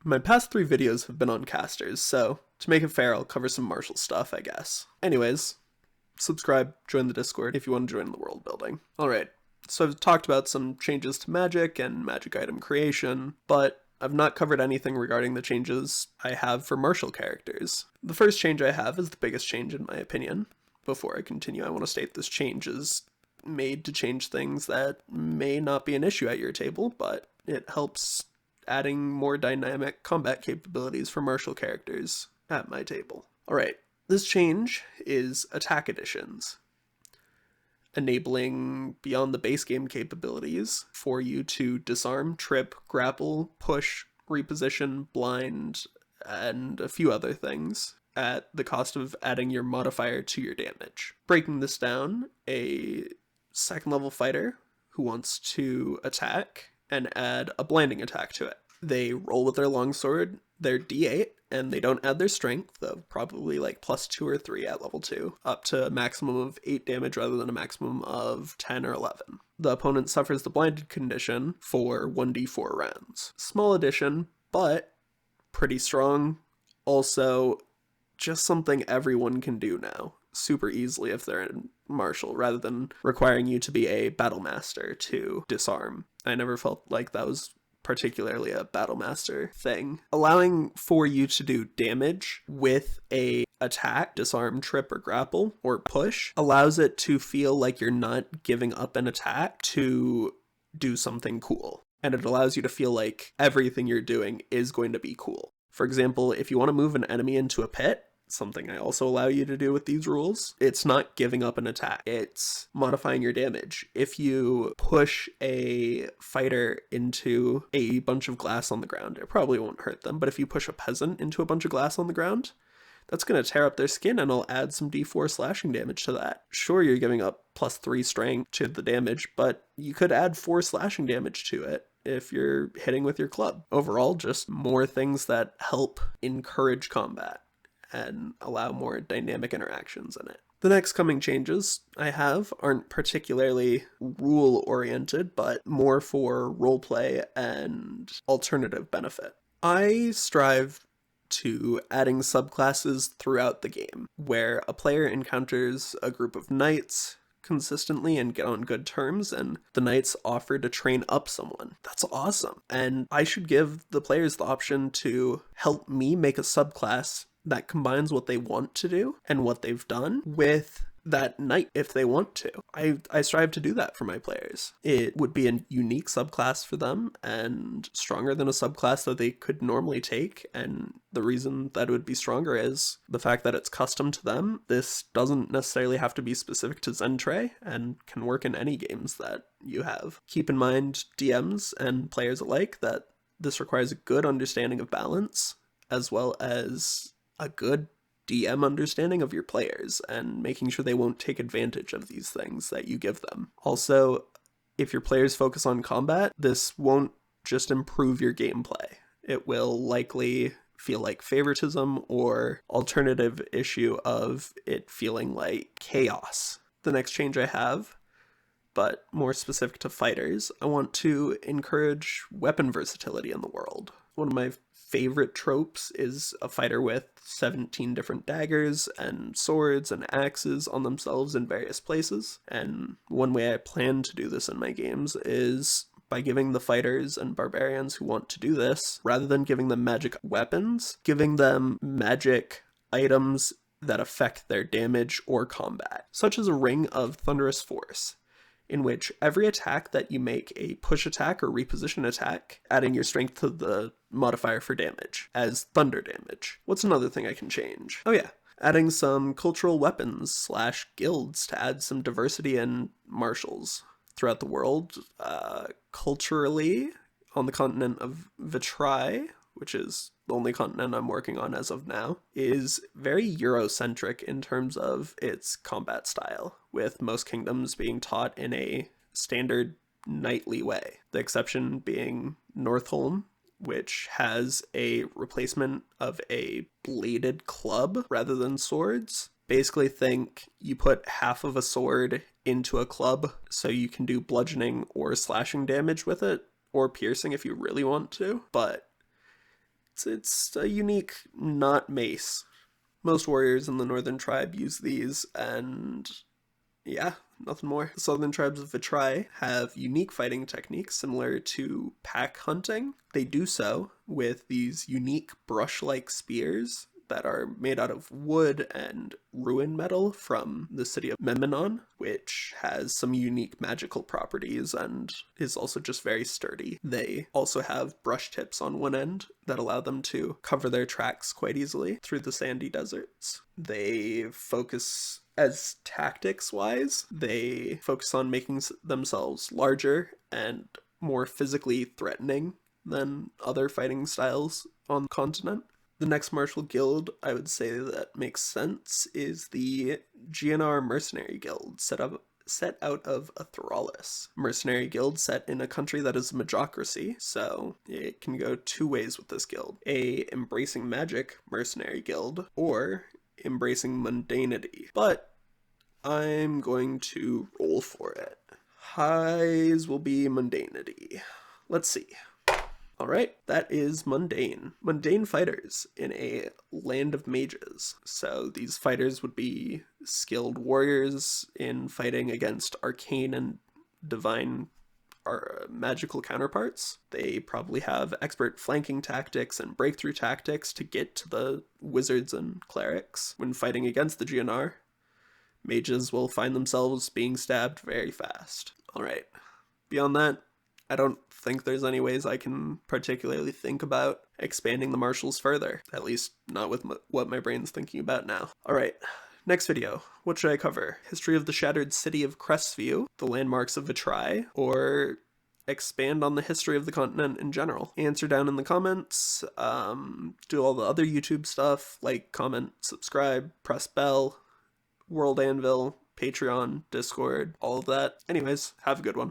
My past 3 videos have been on casters, so to make it fair, I'll cover some martial stuff, I guess. Anyways, subscribe, join the Discord if you want to join the world building. Alright, so I've talked about some changes to magic and magic item creation, but I've not covered anything regarding the changes I have for martial characters. The first change I have is the biggest change in my opinion. Before I continue, I want to state this change is made to change things that may not be an issue at your table, but it helps adding more dynamic combat capabilities for martial characters at my table. Alright, this change is attack additions, enabling beyond the base game capabilities for you to disarm, trip, grapple, push, reposition, blind, and a few other things at the cost of adding your modifier to your damage. Breaking this down, a second level fighter who wants to attack and add a blinding attack to it. They roll with their longsword, their d8, and they don't add their strength, though probably like +2 or 3 at level 2, up to a maximum of 8 damage rather than a maximum of 10 or 11. The opponent suffers the blinded condition for 1d4 rounds. Small addition, but pretty strong. Also, just something everyone can do now, super easily if they're in martial, rather than requiring you to be a battle master to disarm. I never felt like that was particularly a battle master thing. Allowing for you to do damage with a attack, disarm, trip, or grapple, or push, allows it to feel like you're not giving up an attack to do something cool. And it allows you to feel like everything you're doing is going to be cool. For example, if you want to move an enemy into a pit, something I also allow you to do with these rules, it's not giving up an attack, it's modifying your damage. If you push a fighter into a bunch of glass on the ground, it probably won't hurt them, but if you push a peasant into a bunch of glass on the ground, that's going to tear up their skin and I'll add some d4 slashing damage to that. Sure, you're giving up +3 strength to the damage, but you could add 4 slashing damage to it if you're hitting with your club. Overall, just more things that help encourage combat and allow more dynamic interactions in it. The next coming changes I have aren't particularly rule-oriented, but more for roleplay and alternative benefit. I strive to adding subclasses throughout the game, where a player encounters a group of knights consistently and get on good terms, and the knights offer to train up someone. That's awesome. And I should give the players the option to help me make a subclass that combines what they want to do and what they've done with that knight if they want to. I strive to do that for my players. It would be a unique subclass for them and stronger than a subclass that they could normally take, and the reason that it would be stronger is the fact that it's custom to them. This doesn't necessarily have to be specific to Xentrae and can work in any games that you have. Keep in mind, DMs and players alike, that this requires a good understanding of balance as well as a good DM understanding of your players and making sure they won't take advantage of these things that you give them. Also, if your players focus on combat, this won't just improve your gameplay. It will likely feel like favoritism or alternative issue of it feeling like chaos. The next change I have, but more specific to fighters, I want to encourage weapon versatility in the world. One of my favorite tropes is a fighter with 17 different daggers and swords and axes on themselves in various places. And one way I plan to do this in my games is by giving the fighters and barbarians who want to do this, rather than giving them magic weapons, giving them magic items that affect their damage or combat, such as a Ring of Thunderous Force, in which every attack that you make a push attack or reposition attack, adding your strength to the modifier for damage as thunder damage. What's another thing I can change? Oh yeah, adding some cultural weapons / guilds to add some diversity in martials throughout the world. Culturally, on the continent of Xentrae, which is the only continent I'm working on as of now, is very Eurocentric in terms of its combat style, with most kingdoms being taught in a standard knightly way. The exception being Northolm, which has a replacement of a bladed club rather than swords. Basically think you put half of a sword into a club so you can do bludgeoning or slashing damage with it, or piercing if you really want to, but It's a unique, not mace. Most warriors in the northern tribe use these, and yeah, nothing more. The southern tribes of Xentrae have unique fighting techniques similar to pack hunting. They do so with these unique brush-like spears that are made out of wood and ruin metal from the city of Memnon, which has some unique magical properties and is also just very sturdy. They also have brush tips on one end that allow them to cover their tracks quite easily through the sandy deserts. They focus as tactics wise, they focus on making themselves larger and more physically threatening than other fighting styles on the continent. The next martial guild I would say that makes sense is the GNR Mercenary Guild, set out of Athralis. Mercenary guild set in a country that is a magocracy, so it can go two ways with this guild. A embracing magic mercenary guild, or embracing mundanity. But I'm going to roll for it. Highs will be mundanity. Let's see. Alright, that is mundane. Mundane fighters in a land of mages. So these fighters would be skilled warriors in fighting against arcane and divine magical counterparts. They probably have expert flanking tactics and breakthrough tactics to get to the wizards and clerics. When fighting against the GNR, mages will find themselves being stabbed very fast. Alright, beyond that, I don't think there's any ways I can particularly think about expanding the martials further, at least not with what my brain's thinking about now. Alright, next video, what should I cover? History of the Shattered City of Crestview, the landmarks of Xentrae, or expand on the history of the continent in general? Answer down in the comments, do all the other YouTube stuff, like, comment, subscribe, press bell, World Anvil, Patreon, Discord, all of that. Anyways, have a good one.